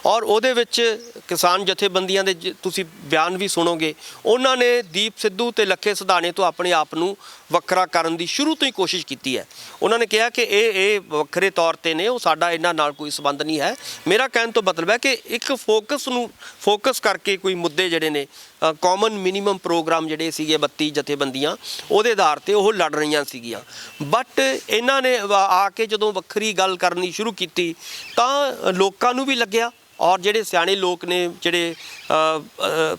ਔਰ ਉਹਦੇ ਵਿੱਚ ਕਿਸਾਨ ਜਥੇਬੰਦੀਆਂ ਦੇ ਤੁਸੀਂ ਬਿਆਨ ਵੀ ਸੁਣੋਗੇ, ਉਹਨਾਂ ਨੇ ਦੀਪ ਸਿੱਧੂ ਤੇ ਲੱਖੇ ਸਿਧਾਣੇ ਤੋਂ ਆਪਣੇ ਆਪ ਨੂੰ ਵੱਖਰਾ ਕਰਨ ਦੀ ਸ਼ੁਰੂ ਤੋਂ ਹੀ ਕੋਸ਼ਿਸ਼ ਕੀਤੀ ਹੈ। ਉਹਨਾਂ ਨੇ ਕਿਹਾ ਕਿ ਇਹ ਵੱਖਰੇ ਤੌਰ ਤੇ ਨੇ, ਉਹ ਸਾਡਾ ਇਹਨਾਂ ਨਾਲ ਕੋਈ ਸੰਬੰਧ ਨਹੀਂ ਹੈ। ਮੇਰਾ ਕਹਿਣ ਤੋਂ ਮਤਲਬ ਹੈ ਕਿ ਇੱਕ ਫੋਕਸ ਕਰਕੇ ਕੋਈ ਮੁੱਦੇ ਜਿਹੜੇ ਨੇ, ਕਾਮਨ ਮਿਨੀਮਮ ਪ੍ਰੋਗਰਾਮ ਜਿਹੜੇ ਸੀਗੇ 32 ਜਥੇਬੰਦੀਆਂ ਉਹਦੇ ਆਧਾਰ ਤੇ ਉਹ ਲੜ ਰਹੀਆਂ ਸੀਗੀਆਂ। ਬਟ ਇਹਨਾਂ ਨੇ ਆ ਕੇ ਜਦੋਂ ਵੱਖਰੀ ਗੱਲ ਕਰਨੀ ਸ਼ੁਰੂ ਕੀਤੀ ਤਾਂ ਲੋਕਾਂ ਨੂੰ ਵੀ ਲੱਗਿਆ ਔਰ ਜਿਹੜੇ ਸਿਆਣੇ ਲੋਕ ਨੇ ਜਿਹੜੇ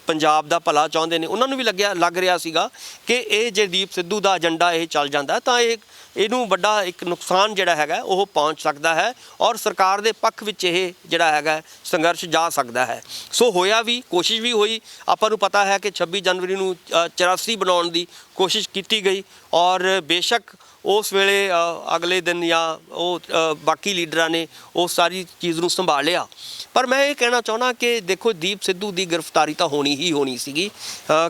ਪੰਜਾਬ ਦਾ ਭਲਾ ਚਾਹੁੰਦੇ ਨੇ ਉਹਨਾਂ ਨੂੰ ਵੀ ਲੱਗ ਰਿਹਾ ਸੀਗਾ ਕਿ ਇਹ ਜੇ ਦੀਪ ਸਿੱਧੂ ਦਾ ਏਜੰਡਾ ਇਹ ਚੱਲ ਜਾਂਦਾ ਤਾਂ ਇਹਨੂੰ ਵੱਡਾ ਇੱਕ ਨੁਕਸਾਨ ਜਿਹੜਾ ਹੈਗਾ ਉਹ ਪਹੁੰਚ ਸਕਦਾ ਹੈ ਔਰ ਸਰਕਾਰ ਦੇ ਪੱਖ ਵਿੱਚ ਇਹ ਜਿਹੜਾ ਹੈਗਾ ਸੰਘਰਸ਼ ਜਾ ਸਕਦਾ ਹੈ। ਸੋ ਹੋਇਆ ਵੀ, ਕੋਸ਼ਿਸ਼ ਵੀ ਹੋਈ। ਆਪਾਂ ਨੂੰ ਪਤਾ ਹੈ ਕਿ 26 ਜਨਵਰੀ ਨੂੰ 84 ਬਣਾਉਣ ਦੀ ਕੋਸ਼ਿਸ਼ ਕੀਤੀ ਗਈ ਔਰ ਬੇਸ਼ੱਕ ਉਸ ਵੇਲੇ ਅਗਲੇ ਦਿਨ ਜਾਂ ਉਹ ਬਾਕੀ ਲੀਡਰਾਂ ਨੇ ਉਸ ਸਾਰੀ ਚੀਜ਼ ਨੂੰ ਸੰਭਾਲਿਆ। ਪਰ ਮੈਂ ਇਹ ਕਹਿਣਾ ਚਾਹੁੰਦਾ ਕਿ ਦੇਖੋ, ਦੀਪ ਸਿੱਧੂ ਦੀ ਗ੍ਰਿਫਤਾਰੀ ਤਾਂ ਹੋਣੀ ਹੀ ਹੋਣੀ ਸੀਗੀ,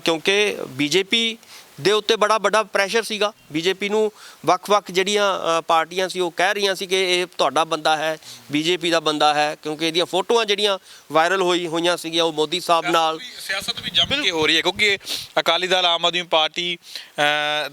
ਕਿਉਂਕਿ ਬੀਜੇਪੀ ਦੇ ਉੱਤੇ ਬੜਾ ਵੱਡਾ ਪ੍ਰੈਸ਼ਰ ਸੀਗਾ। ਬੀਜੇਪੀ ਨੂੰ ਵੱਖ-ਵੱਖ ਜਿਹੜੀਆਂ ਪਾਰਟੀਆਂ ਸੀ ਉਹ ਕਹਿ ਰਹੀਆਂ ਸੀ ਕਿ ਇਹ ਤੁਹਾਡਾ ਬੰਦਾ ਹੈ, ਬੀਜੇਪੀ ਦਾ ਬੰਦਾ ਹੈ, ਕਿਉਂਕਿ ਇਹਦੀਆਂ ਫੋਟੋਆਂ ਜਿਹੜੀਆਂ ਵਾਇਰਲ ਹੋਈਆਂ ਸੀਗੀਆਂ ਉਹ ਮੋਦੀ ਸਾਹਿਬ ਨਾਲ। ਸਿਆਸਤ ਵੀ ਜੰਮ ਕੇ ਹੋ ਰਹੀ ਹੈ, ਕਿਉਂਕਿ ਅਕਾਲੀ ਦਲ, ਆਮ ਆਦਮੀ ਪਾਰਟੀ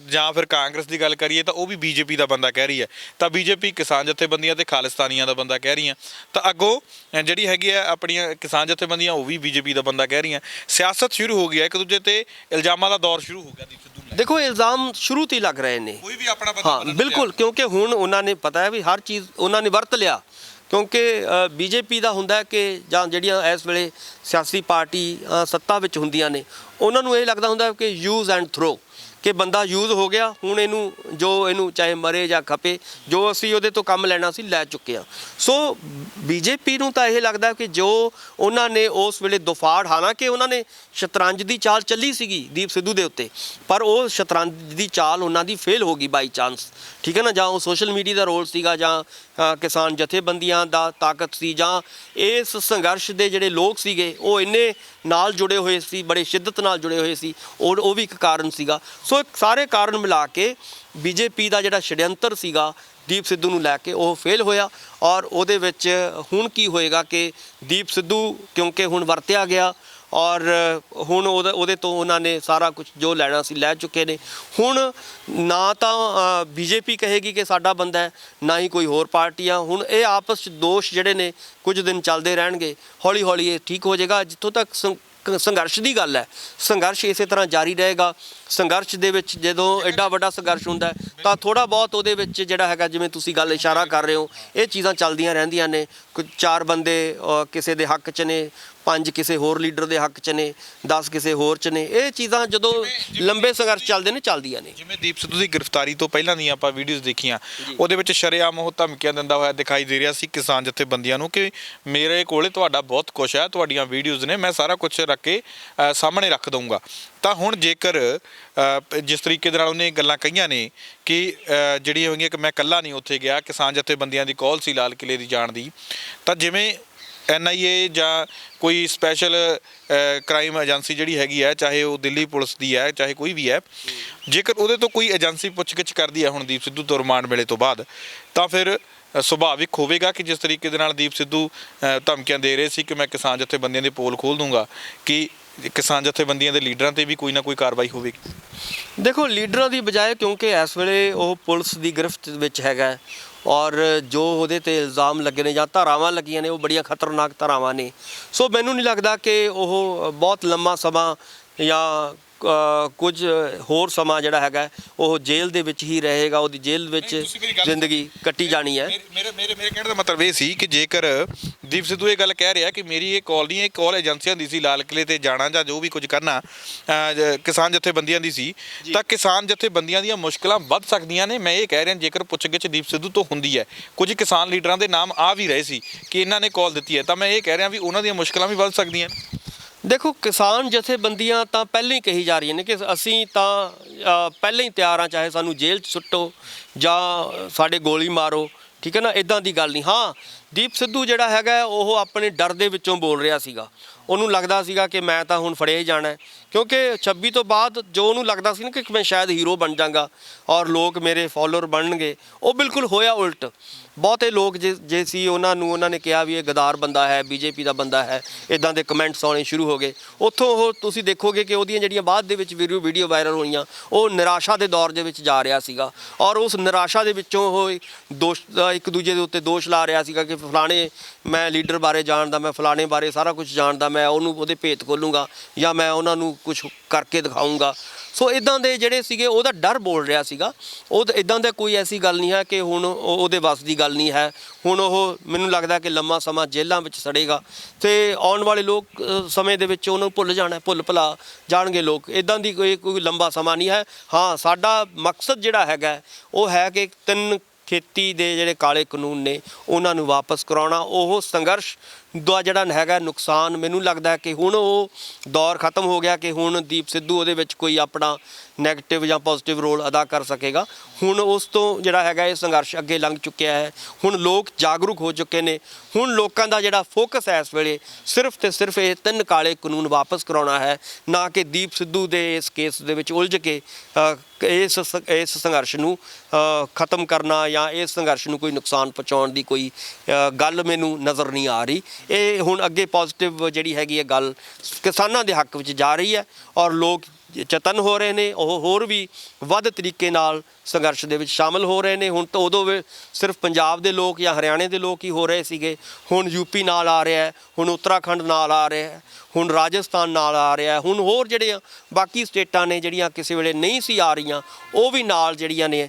ਜਾਂ ਫਿਰ ਕਾਂਗਰਸ ਦੀ ਗੱਲ ਕਰੀਏ ਤਾਂ ਉਹ ਵੀ ਬੀਜੇਪੀ ਦਾ ਬੰਦਾ ਕਹਿ ਰਹੀ ਹੈ, ਤਾਂ ਬੀਜੇਪੀ ਕਿਸਾਨ ਜਥੇਬੰਦੀਆਂ ਤੇ ਖਾਲਿਸਤਾਨੀਆਂ ਦਾ ਬੰਦਾ ਕਹਿ ਰਹੀਆਂ, ਤਾਂ ਅੱਗੋਂ ਜਿਹੜੀ ਹੈਗੀ ਆ ਆਪਣੀਆਂ ਕਿਸਾਨ ਜਥੇਬੰਦੀਆਂ ਉਹ ਵੀ ਬੀਜੇਪੀ ਦਾ ਬੰਦਾ ਕਹਿ ਰਹੀਆਂ। ਸਿਆਸਤ ਸ਼ੁਰੂ ਹੋ ਗਈ ਹੈ, ਇੱਕ ਦੂਜੇ ਤੇ ਇਲਜ਼ਾਮਾਂ ਦਾ ਦੌਰ ਸ਼ੁਰੂ ਹੋ ਗਿਆ ਦੀਪ ਸਿੱਧੂ ਨੂੰ। ਦੇਖੋ ਇਲਜ਼ਾਮ ਸ਼ੁਰੂ ਤੋਂ ਹੀ ਲੱਗ ਰਹੇ ਨੇ, ਕੋਈ ਵੀ ਆਪਣਾ ਬੰਦਾ ਹਾਂ ਬਿਲਕੁਲ, ਕਿਉਂਕਿ ਹੁਣ ਉਹਨਾਂ ਨੇ ਪਤਾ ਹੈ ਵੀ ਹਰ ਚੀਜ਼ ਉਹਨਾਂ ਨੇ ਵਰਤ ਲਿਆ, ਕਿਉਂਕਿ ਬੀਜੇਪੀ ਦਾ ਹੁੰਦਾ ਕਿ ਜਾਂ ਜਿਹੜੀਆਂ ਇਸ ਵੇਲੇ ਸਿਆਸੀ ਪਾਰਟੀ ਸੱਤਾ ਵਿੱਚ ਹੁੰਦੀਆਂ ਨੇ ਉਹਨਾਂ ਨੂੰ ਇਹ ਲੱਗਦਾ ਹੁੰਦਾ ਕਿ ਯੂਜ਼ ਐਂਡ ਥਰੋ, ਕਿ ਬੰਦਾ ਯੂਜ਼ ਹੋ ਗਿਆ, ਹੁਣ ਇਹਨੂੰ ਚਾਹੇ ਮਰੇ ਜਾਂ ਖਪੇ, ਜੋ ਅਸੀਂ ਉਹਦੇ ਤੋਂ ਕੰਮ ਲੈਣਾ ਸੀ ਲੈ ਚੁੱਕੇ ਹਾਂ। ਸੋ ਬੀਜੇਪੀ ਨੂੰ ਤਾਂ ਇਹ ਲੱਗਦਾ ਕਿ ਜੋ ਉਹਨਾਂ ਨੇ ਉਸ ਵੇਲੇ ਦੁਫਾੜ, ਹਾਲਾਂਕਿ ਉਹਨਾਂ ਨੇ ਸ਼ਤਰੰਜ ਦੀ ਚਾਲ ਚੱਲੀ ਸੀਗੀ ਦੀਪ ਸਿੱਧੂ ਦੇ ਉੱਤੇ, ਪਰ ਉਹ ਸ਼ਤਰੰਜ ਦੀ ਚਾਲ ਉਹਨਾਂ ਦੀ ਫੇਲ ਹੋ ਗਈ ਬਾਈ ਚਾਂਸ, ਠੀਕ ਹੈ ਨਾ। ਜਾਂ ਉਹ ਸੋਸ਼ਲ ਮੀਡੀਆ ਦਾ ਰੋਲ ਸੀਗਾ, ਜਾਂ ਕਿਸਾਨ ਜਥੇਬੰਦੀਆਂ ਦਾ ਤਾਕਤ ਸੀ, ਜਾਂ ਇਸ ਸੰਘਰਸ਼ ਦੇ ਜਿਹੜੇ ਲੋਕ ਸੀਗੇ ਉਹ ਇੰਨੇ ਨਾਲ ਜੁੜੇ ਹੋਏ ਸੀ, ਬੜੇ ਸ਼ਿੱਦਤ ਨਾਲ ਜੁੜੇ ਹੋਏ ਸੀ, ਉਹ ਵੀ ਇੱਕ ਕਾਰਨ ਸੀਗਾ। ਸੋ ਸਾਰੇ ਕਾਰਨ ਮਿਲਾ ਕੇ ਬੀਜੇਪੀ ਦਾ ਜਿਹੜਾ ਛੜਯੰਤਰ ਸੀਗਾ ਦੀਪ ਸਿੱਧੂ ਨੂੰ ਲੈ ਕੇ ਉਹ ਫੇਲ ਹੋਇਆ। ਔਰ ਉਹਦੇ ਵਿੱਚ ਹੁਣ ਕੀ ਹੋਏਗਾ ਕਿ ਦੀਪ ਸਿੱਧੂ ਕਿਉਂਕਿ ਹੁਣ ਵਰਤਿਆ ਗਿਆ ਔਰ ਹੁਣ ਉਹਦੇ ਤੋਂ ਉਹਨਾਂ ਨੇ ਸਾਰਾ ਕੁਝ ਜੋ ਲੈਣਾ ਸੀ ਲੈ ਚੁੱਕੇ ਨੇ। ਹੁਣ ਨਾ ਤਾਂ ਬੀਜੇਪੀ ਕਹੇਗੀ ਕਿ ਸਾਡਾ ਬੰਦਾ ਹੈ, ਨਾ ਹੀ ਕੋਈ ਹੋਰ ਪਾਰਟੀਆਂ। ਹੁਣ ਇਹ ਆਪਸ 'ਚ ਦੋਸ਼ ਜਿਹੜੇ ਨੇ ਕੁਝ ਦਿਨ ਚੱਲਦੇ ਰਹਿਣਗੇ, ਹੌਲੀ ਹੌਲੀ ਇਹ ਠੀਕ ਹੋ ਜਾਏਗਾ। ਜਿੱਥੋਂ ਤੱਕ ਸੰਘਰਸ਼ ਦੀ ਗੱਲ ਹੈ, ਸੰਘਰਸ਼ ਇਸੇ ਤਰ੍ਹਾਂ ਜਾਰੀ ਰਹੇਗਾ। ਸੰਘਰਸ਼ ਦੇ ਵਿੱਚ ਜਦੋਂ ਐਡਾ ਵੱਡਾ ਸੰਘਰਸ਼ ਹੁੰਦਾ ਤਾਂ ਥੋੜ੍ਹਾ ਬਹੁਤ ਉਹਦੇ ਵਿੱਚ ਜਿਹੜਾ ਹੈਗਾ, ਜਿਵੇਂ ਤੁਸੀਂ ਗੱਲ ਇਸ਼ਾਰਾ ਕਰ ਰਹੇ ਹੋ, ਇਹ ਚੀਜ਼ਾਂ ਚੱਲਦੀਆਂ ਰਹਿੰਦੀਆਂ ਨੇ। ਕੁਝ 4 ਬੰਦੇ ਕਿਸੇ ਦੇ ਹੱਕ 'ਚ ਨੇ, 5 ਕਿਸੇ ਹੋਰ ਲੀਡਰ ਦੇ ਹੱਕ 'ਚ ਨੇ, 10 ਕਿਸੇ ਹੋਰ 'ਚ ਨੇ। ਇਹ ਚੀਜ਼ਾਂ ਜਦੋਂ ਲੰਬੇ ਸੰਘਰਸ਼ ਚੱਲਦੇ ਨੇ ਚੱਲਦੀਆਂ ਨੇ। ਜਿਵੇਂ ਦੀਪ ਸਿੱਧੂ ਦੀ ਗ੍ਰਿਫਤਾਰੀ ਤੋਂ ਪਹਿਲਾਂ ਦੀਆਂ ਆਪਾਂ ਵੀਡੀਓਜ਼ ਦੇਖੀਆਂ, ਉਹਦੇ ਵਿੱਚ ਸ਼ਰੇਆਮ ਉਹ ਧਮਕੀਆਂ ਦਿੰਦਾ ਹੋਇਆ ਦਿਖਾਈ ਦੇ ਰਿਹਾ ਸੀ ਕਿਸਾਨ ਜਥੇਬੰਦੀਆਂ ਨੂੰ ਕਿ ਮੇਰੇ ਕੋਲੇ ਤੁਹਾਡਾ ਬਹੁਤ ਕੁਛ ਹੈ, ਤੁਹਾਡੀਆਂ ਵੀਡੀਓਜ਼ ਨੇ, ਮੈਂ ਸਾਰਾ ਕੁਛ ਰੱਖ ਕੇ ਸਾਹਮਣੇ ਰੱਖ ਦਊਂਗਾ। ਤਾਂ ਹੁਣ ਜੇਕਰ ਜਿਸ ਤਰੀਕੇ ਦੇ ਨਾਲ ਉਹਨੇ ਗੱਲਾਂ ਕਹੀਆਂ ਨੇ ਕਿ ਜਿਹੜੀਆਂ ਹੋਈਆਂ ਕਿ ਮੈਂ ਇਕੱਲਾ ਨਹੀਂ ਉੱਥੇ ਗਿਆ, ਕਿਸਾਨ ਜਥੇਬੰਦੀਆਂ ਦੀ ਕਾਲ ਸੀ ਲਾਲ ਕਿਲ੍ਹੇ ਦੀ ਜਾਣ ਦੀ, ਤਾਂ ਜਿਵੇਂ NIA ਜਾਂ ਕੋਈ ਸਪੈਸ਼ਲ ਕ੍ਰਾਈਮ ਏਜੰਸੀ ਜਿਹੜੀ ਹੈਗੀ ਹੈ, ਚਾਹੇ ਉਹ ਦਿੱਲੀ ਪੁਲਿਸ ਦੀ ਹੈ, ਚਾਹੇ ਕੋਈ ਵੀ ਹੈ, ਜੇਕਰ ਉਹਦੇ ਤੋਂ ਕੋਈ ਏਜੰਸੀ ਪੁੱਛਗਿੱਛ ਕਰਦੀ ਹੈ ਹੁਣ ਦੀਪ ਸਿੱਧੂ ਤੋਂ ਰਿਮਾਂਡ ਮਿਲੇ ਤੋਂ ਬਾਅਦ, ਤਾਂ ਫਿਰ ਸੁਭਾਵਿਕ ਹੋਵੇਗਾ ਕਿ ਜਿਸ ਤਰੀਕੇ ਦੇ ਨਾਲ ਦੀਪ ਸਿੱਧੂ ਧਮਕੀਆਂ ਦੇ ਰਹੇ ਸੀ ਕਿ ਮੈਂ ਕਿਸਾਨ ਜਥੇਬੰਦੀਆਂ ਦੇ ਪੋਲ ਖੋਲ੍ਹ ਦੂੰਗਾ, ਕਿ ਕਿਸਾਨ ਜਥੇਬੰਦੀਆਂ ਦੇ ਲੀਡਰਾਂ ਤੇ ਵੀ ਕੋਈ ਨਾ ਕੋਈ ਕਾਰਵਾਈ ਹੋਵੇਗੀ। ਦੇਖੋ ਲੀਡਰਾਂ ਦੀ ਬਜਾਏ, ਕਿਉਂਕਿ ਇਸ ਵੇਲੇ ਉਹ ਪੁਲਿਸ ਦੀ ਗ੍ਰਿਫਤ ਵਿੱਚ ਹੈਗਾ ਔਰ ਜੋ ਉਹਦੇ ਤੇ ਇਲਜ਼ਾਮ ਲੱਗੇ ਨੇ ਜਾਂ ਧਾਰਾਵਾਂ ਲੱਗੀਆਂ ਨੇ ਉਹ ਬੜੀਆਂ ਖਤਰਨਾਕ ਧਾਰਾਵਾਂ ਨੇ। ਸੋ ਮੈਨੂੰ ਨਹੀਂ ਲੱਗਦਾ ਕਿ ਉਹ ਬਹੁਤ ਲੰਮਾ ਸਮਾਂ ਜਾਂ ਕੁਝ ਹੋਰ ਸਮਾਂ ਜਿਹੜਾ ਹੈਗਾ ਉਹ ਜੇਲ੍ਹ ਦੇ ਵਿੱਚ ਹੀ ਰਹੇਗਾ, ਉਹਦੀ ਜੇਲ੍ਹ ਵਿੱਚ ਜ਼ਿੰਦਗੀ ਕੱਟੀ ਜਾਣੀ ਹੈ। ਮੇਰੇ ਕਹਿਣ ਦਾ ਮਤਲਬ ਇਹ ਸੀ ਕਿ ਜੇਕਰ ਦੀਪ ਸਿੱਧੂ ਇਹ ਗੱਲ ਕਹਿ ਰਿਹਾ ਕਿ ਮੇਰੀ ਇਹ ਕਾਲ ਨਹੀਂ, ਇਹ ਕਾਲ ਏਜੰਸੀਆਂ ਦੀ ਸੀ, ਲਾਲ ਕਿਲ੍ਹੇ ਤੇ ਜਾਣਾ ਜਾਂ ਜੋ ਵੀ ਕੁਝ ਕਰਨਾ ਕਿਸਾਨ ਜਥੇਬੰਦੀਆਂ ਦੀ ਸੀ, ਤਾਂ ਕਿਸਾਨ ਜਥੇਬੰਦੀਆਂ ਦੀਆਂ ਮੁਸ਼ਕਲਾਂ ਵੱਧ ਸਕਦੀਆਂ ਨੇ। ਮੈਂ ਇਹ ਕਹਿ ਰਿਹਾ ਜੇਕਰ ਪੁੱਛਗਿੱਛ ਦੀਪ ਸਿੱਧੂ ਤੋਂ ਹੁੰਦੀ ਹੈ, ਕੁਝ ਕਿਸਾਨ ਲੀਡਰਾਂ ਦੇ ਨਾਮ ਆ ਵੀ ਰਹੇ ਸੀ ਕਿ ਇਹਨਾਂ ਨੇ ਕਾਲ ਦਿੱਤੀ ਹੈ, ਤਾਂ ਮੈਂ ਇਹ ਕਹਿ ਰਿਹਾ ਵੀ ਉਹਨਾਂ ਦੀਆਂ ਮੁਸ਼ਕਲਾਂ ਵੀ ਵੱਧ ਸਕਦੀਆਂ। ਦੇਖੋ ਕਿਸਾਨ ਜਥੇਬੰਦੀਆਂ ਤਾਂ ਪਹਿਲਾਂ ਹੀ ਕਹੀ ਜਾ ਰਹੀਆਂ ਨੇ ਕਿ ਅਸੀਂ ਤਾਂ ਪਹਿਲਾਂ ਹੀ ਤਿਆਰ ਹਾਂ, ਚਾਹੇ ਸਾਨੂੰ ਜੇਲ੍ਹ 'ਚ ਸੁੱਟੋ ਜਾਂ ਸਾਡੇ ਗੋਲੀ ਮਾਰੋ, ਠੀਕ ਹੈ ਨਾ, ਇੱਦਾਂ ਦੀ ਗੱਲ ਨਹੀਂ। ਹਾਂ ਦੀਪ ਸਿੱਧੂ ਜਿਹੜਾ ਹੈਗਾ ਉਹ ਆਪਣੇ ਡਰ ਦੇ ਵਿੱਚੋਂ ਬੋਲ ਰਿਹਾ ਸੀਗਾ, ਉਹਨੂੰ ਲੱਗਦਾ ਸੀਗਾ ਕਿ ਮੈਂ ਤਾਂ ਹੁਣ ਫੜਿਆ ਹੀ ਜਾਣਾ, ਕਿਉਂਕਿ 26 ਤੋਂ ਬਾਅਦ ਜੋ ਉਹਨੂੰ ਲੱਗਦਾ ਸੀ ਨਾ ਕਿ ਮੈਂ ਸ਼ਾਇਦ ਹੀਰੋ ਬਣ ਜਾਵਾਂਗਾ ਔਰ ਲੋਕ ਮੇਰੇ ਫੋਲੋਅਰ ਬਣਨਗੇ, ਉਹ ਬਿਲਕੁਲ ਹੋਇਆ ਉਲਟ। ਬਹੁਤੇ ਲੋਕ ਜੇ ਸੀ ਉਹਨਾਂ ਨੇ ਕਿਹਾ ਵੀ ਇਹ ਗਦਾਰ ਬੰਦਾ ਹੈ, ਬੀਜੇਪੀ ਦਾ ਬੰਦਾ ਹੈ, ਇੱਦਾਂ ਦੇ ਕਮੈਂਟਸ ਆਉਣੇ ਸ਼ੁਰੂ ਹੋ ਗਏ। ਉੱਥੋਂ ਉਹ ਤੁਸੀਂ ਦੇਖੋਗੇ ਕਿ ਉਹਦੀਆਂ ਜਿਹੜੀਆਂ ਬਾਅਦ ਦੇ ਵਿੱਚ ਵੀਡੀਓ ਵਾਇਰਲ ਹੋਈਆਂ, ਉਹ ਨਿਰਾਸ਼ਾ ਦੇ ਦੌਰ ਦੇ ਵਿੱਚ ਜਾ ਰਿਹਾ ਸੀਗਾ ਔਰ ਉਸ ਨਿਰਾਸ਼ਾ ਦੇ ਵਿੱਚੋਂ ਉਹ ਇੱਕ ਦੂਜੇ ਦੇ ਉੱਤੇ ਦੋਸ਼ ਲਾ ਰਿਹਾ ਸੀਗਾ ਕਿ ਫਲਾਣੇ ਮੈਂ ਲੀਡਰ ਬਾਰੇ ਜਾਣਦਾ, ਮੈਂ ਫਲਾਣੇ ਬਾਰੇ ਸਾਰਾ ਕੁਝ ਜਾਣਦਾ, ਮੈਂ ਉਹਦੇ ਭੇਤ ਖੋਲੂੰਗਾ ਜਾਂ ਮੈਂ ਉਹਨਾਂ ਨੂੰ ਕੁਝ ਕਰਕੇ ਦਿਖਾਊਂਗਾ। ਸੋ ਇੱਦਾਂ ਦੇ ਜਿਹੜੇ ਸੀਗੇ ਉਹਦਾ ਡਰ ਬੋਲ ਰਿਹਾ ਸੀਗਾ। ਉਹ ਇੱਦਾਂ ਦਾ ਕੋਈ ਐਸੀ ਗੱਲ ਨਹੀਂ ਹੈ ਕਿ ਹੁਣ ਉਹਦੇ ਵੱਸ ਦੀ ਗੱਲ ਨਹੀਂ ਹੈ। ਹੁਣ ਉਹ ਮੈਨੂੰ ਲੱਗਦਾ ਕਿ ਲੰਮਾ ਸਮਾਂ ਜੇਲ੍ਹਾਂ ਵਿੱਚ ਸੜੇਗਾ ਅਤੇ ਆਉਣ ਵਾਲੇ ਲੋਕ ਸਮੇਂ ਦੇ ਵਿੱਚ ਉਹਨੂੰ ਭੁੱਲ ਜਾਣਾ, ਭੁੱਲ ਭੁਲਾ ਜਾਣਗੇ ਲੋਕ। ਇੱਦਾਂ ਦੀ ਕੋਈ ਲੰਬਾ ਸਮਾਂ ਨਹੀਂ ਹੈ। ਹਾਂ ਸਾਡਾ ਮਕਸਦ ਜਿਹੜਾ ਹੈਗਾ ਉਹ ਹੈ ਕਿ 3 ਖੇਤੀ ਦੇ ਜਿਹੜੇ ਕਾਲੇ ਕਾਨੂੰਨ ਨੇ ਉਹਨਾਂ ਨੂੰ ਵਾਪਸ ਕਰਾਉਣਾ। ਉਹ ਸੰਘਰਸ਼ ਦਾ ਜਿਹੜਾ ਹੈਗਾ ਨੁਕਸਾਨ, ਮੈਨੂੰ ਲੱਗਦਾ ਹੈ ਕਿ ਹੁਣ ਉਹ ਦੌਰ ਖਤਮ ਹੋ ਗਿਆ ਕਿ ਹੁਣ ਦੀਪ ਸਿੱਧੂ ਉਹਦੇ ਵਿੱਚ ਕੋਈ ਆਪਣਾ ਨੈਗੇਟਿਵ ਜਾਂ ਪੋਜ਼ਿਟਿਵ ਰੋਲ ਅਦਾ ਕਰ ਸਕੇਗਾ। ਹੁਣ ਉਸ ਤੋਂ ਜਿਹੜਾ ਹੈਗਾ ਇਹ ਸੰਘਰਸ਼ ਅੱਗੇ ਲੰਘ ਚੁੱਕਿਆ ਹੈ। ਹੁਣ ਲੋਕ ਜਾਗਰੂਕ ਹੋ ਚੁੱਕੇ ਨੇ। ਹੁਣ ਲੋਕਾਂ ਦਾ ਜਿਹੜਾ ਫੋਕਸ ਹੈ ਇਸ ਵੇਲੇ ਸਿਰਫ ਤੇ ਸਿਰਫ ਇਹ 3 ਕਾਲੇ ਕਾਨੂੰਨ ਵਾਪਸ ਕਰਾਉਣਾ ਹੈ, ਨਾ ਕਿ ਦੀਪ ਸਿੱਧੂ ਦੇ ਇਸ ਕੇਸ ਦੇ ਵਿੱਚ ਉਲਝ ਕੇ ਇਸ ਸੰਘਰਸ਼ ਨੂੰ ਖਤਮ ਕਰਨਾ ਜਾਂ ਇਸ ਸੰਘਰਸ਼ ਨੂੰ ਕੋਈ ਨੁਕਸਾਨ ਪਹੁੰਚਾਉਣ ਦੀ ਕੋਈ ਗੱਲ ਮੈਨੂੰ ਨਜ਼ਰ ਨਹੀਂ ਆ ਰਹੀ। ਇਹ ਹੁਣ ਅੱਗੇ ਪੋਜ਼ਿਟਿਵ ਜਿਹੜੀ ਹੈਗੀ ਹੈ ਗੱਲ ਕਿਸਾਨਾਂ ਦੇ ਹੱਕ ਵਿੱਚ ਜਾ ਰਹੀ ਹੈ ਔਰ ਲੋਕ ਚੇਤਨ ਹੋ ਰਹੇ ਨੇ। ਉਹ ਹੋਰ ਵੀ ਵੱਧ ਤਰੀਕੇ ਨਾਲ ਸੰਘਰਸ਼ ਦੇ ਵਿੱਚ ਸ਼ਾਮਲ ਹੋ ਰਹੇ ਨੇ। ਹੁਣ ਤਾਂ ਉਦੋਂ ਸਿਰਫ ਪੰਜਾਬ ਦੇ ਲੋਕ ਜਾਂ ਹਰਿਆਣੇ ਦੇ ਲੋਕ ਹੀ ਹੋ ਰਹੇ ਸੀਗੇ, ਹੁਣ ਯੂਪੀ ਨਾਲ ਆ ਰਿਹਾ ਹੈ, ਹੁਣ ਉੱਤਰਾਖੰਡ ਨਾਲ ਆ ਰਿਹਾ ਹੈ, ਹੁਣ ਰਾਜਸਥਾਨ ਨਾਲ ਆ ਰਿਹਾ ਹੈ, ਹੁਣ ਹੋਰ ਜਿਹੜੇ ਬਾਕੀ ਸਟੇਟਾਂ ਨੇ ਜਿਹੜੀਆਂ ਕਿਸੇ ਵੇਲੇ ਨਹੀਂ ਸੀ ਆ ਰਹੀਆਂ ਉਹ ਵੀ ਨਾਲ ਜਿਹੜੀਆਂ ਨੇ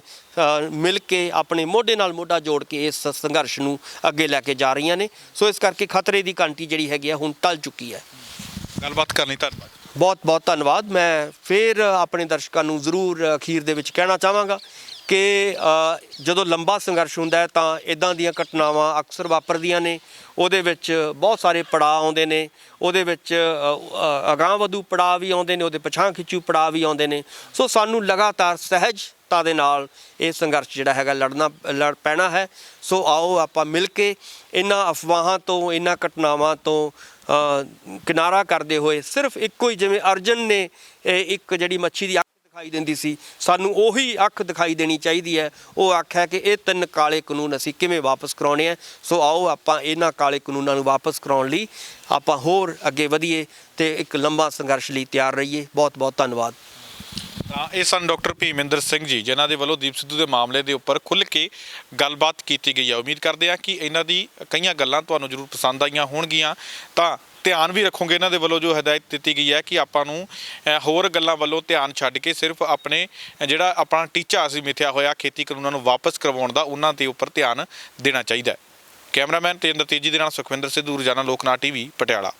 ਮਿਲ ਕੇ ਆਪਣੇ ਮੋਢੇ ਨਾਲ ਮੋਢਾ ਜੋੜ ਕੇ ਇਸ ਸੰਘਰਸ਼ ਨੂੰ ਅੱਗੇ ਲੈ ਕੇ ਜਾ ਰਹੀਆਂ ਨੇ। ਸੋ ਇਸ ਕਰਕੇ ਖਤਰੇ ਦੀ ਘੰਟੀ ਜਿਹੜੀ ਹੈਗੀ ਆ ਹੁਣ ਟਲ ਚੁੱਕੀ ਹੈ। ਗੱਲਬਾਤ ਕਰਨ ਲਈ ਧੰਨਵਾਦ। ਬਹੁਤ ਬਹੁਤ ਧੰਨਵਾਦ। ਮੈਂ ਫਿਰ ਆਪਣੇ ਦਰਸ਼ਕਾਂ ਨੂੰ ਜ਼ਰੂਰ ਅਖੀਰ ਦੇ ਵਿੱਚ ਕਹਿਣਾ ਚਾਹਾਂਗਾ ਕਿ ਜਦੋਂ ਲੰਬਾ ਸੰਘਰਸ਼ ਹੁੰਦਾ ਹੈ ਤਾਂ ਇੱਦਾਂ ਦੀਆਂ ਘਟਨਾਵਾਂ ਅਕਸਰ ਵਾਪਰਦੀਆਂ ਨੇ। ਉਹਦੇ ਵਿੱਚ ਬਹੁਤ ਸਾਰੇ ਪੜਾਅ ਆਉਂਦੇ ਨੇ, ਉਹਦੇ ਵਿੱਚ ਅਗਾਂਹ ਵਧੂ ਪੜਾਅ ਵੀ ਆਉਂਦੇ ਨੇ, ਉਹਦੇ ਪਛਾਂ ਖਿੱਚੂ ਪੜਾਅ ਵੀ ਆਉਂਦੇ ਨੇ। ਸੋ ਸਾਨੂੰ ਲਗਾਤਾਰ ਸਹਿਜਤਾ ਦੇ ਨਾਲ ਇਹ ਸੰਘਰਸ਼ ਜਿਹੜਾ ਹੈਗਾ ਲੜ ਪੈਣਾ ਹੈ। ਸੋ ਆਓ ਆਪਾਂ ਮਿਲ ਕੇ ਇਹਨਾਂ ਅਫਵਾਹਾਂ ਤੋਂ, ਇਹਨਾਂ ਘਟਨਾਵਾਂ ਤੋਂ ਕਿਨਾਰਾ ਕਰਦੇ ਹੋਏ ਸਿਰਫ ਇੱਕੋ ਹੀ, ਜਿਵੇਂ ਅਰਜਨ ਨੇ ਇੱਕ ਜਿਹੜੀ ਮੱਛੀ ਦੀ ਅੱਖ ਦਿਖਾਈ ਦਿੰਦੀ ਸੀ, ਸਾਨੂੰ ਉਹੀ ਅੱਖ ਦਿਖਾਈ ਦੇਣੀ ਚਾਹੀਦੀ ਹੈ। ਉਹ ਅੱਖ ਹੈ ਕਿ ਇਹ 3 ਕਾਲੇ ਕਾਨੂੰਨ ਅਸੀਂ ਕਿਵੇਂ ਵਾਪਸ ਕਰਾਉਣੇ ਆ। ਸੋ ਆਓ ਆਪਾਂ ਇਹਨਾਂ ਕਾਲੇ ਕਾਨੂੰਨਾਂ ਨੂੰ ਵਾਪਸ ਕਰਾਉਣ ਲਈ ਆਪਾਂ ਹੋਰ ਅੱਗੇ ਵਧੀਏ ਤੇ ਇੱਕ ਲੰਬਾ ਸੰਘਰਸ਼ ਲਈ ਤਿਆਰ ਰਹੀਏ। ਬਹੁਤ ਬਹੁਤ ਧੰਨਵਾਦ। ਤਾਂ ਇਹ ਸਨ ਡਾਕਟਰ ਭੀਮਿੰਦਰ ਸਿੰਘ ਜੀ, ਜਿਨ੍ਹਾਂ ਦੇ ਵੱਲੋਂ ਦੀਪ ਸਿੱਧੂ ਦੇ ਮਾਮਲੇ ਦੇ ਉੱਪਰ ਖੁੱਲ੍ਹ ਕੇ ਗੱਲਬਾਤ ਕੀਤੀ ਗਈ ਹੈ। ਉਮੀਦ ਕਰਦੇ ਹਾਂ ਕਿ ਇਹਨਾਂ ਦੀ ਕਈਆਂ ਗੱਲਾਂ ਤੁਹਾਨੂੰ ਜ਼ਰੂਰ ਪਸੰਦ ਆਈਆਂ ਹੋਣਗੀਆਂ। ਤਾਂ ਧਿਆਨ ਵੀ ਰੱਖੋਗੇ ਇਹਨਾਂ ਦੇ ਵੱਲੋਂ ਜੋ ਹਦਾਇਤ ਦਿੱਤੀ ਗਈ ਹੈ ਕਿ ਆਪਾਂ ਨੂੰ ਹੋਰ ਗੱਲਾਂ ਵੱਲੋਂ ਧਿਆਨ ਛੱਡ ਕੇ ਸਿਰਫ ਆਪਣੇ ਜਿਹੜਾ ਆਪਣਾ ਟੀਚਾ ਅਸੀਂ ਮਿਥਿਆ ਹੋਇਆ ਖੇਤੀ ਕਾਨੂੰਨਾਂ ਨੂੰ ਵਾਪਸ ਕਰਵਾਉਣ ਦਾ, ਉਹਨਾਂ ਦੇ ਉੱਪਰ ਧਿਆਨ ਦੇਣਾ ਚਾਹੀਦਾ ਹੈ। ਕੈਮਰਾਮੈਨ ਤੇਜਿੰਦਰ ਤੇਜੀ ਦੇ ਨਾਲ ਸੁਖਵਿੰਦਰ ਸਿੱਧੂ, ਰੋਜ਼ਾਨਾ ਲੋਕਨਾਥ TV, ਪਟਿਆਲਾ।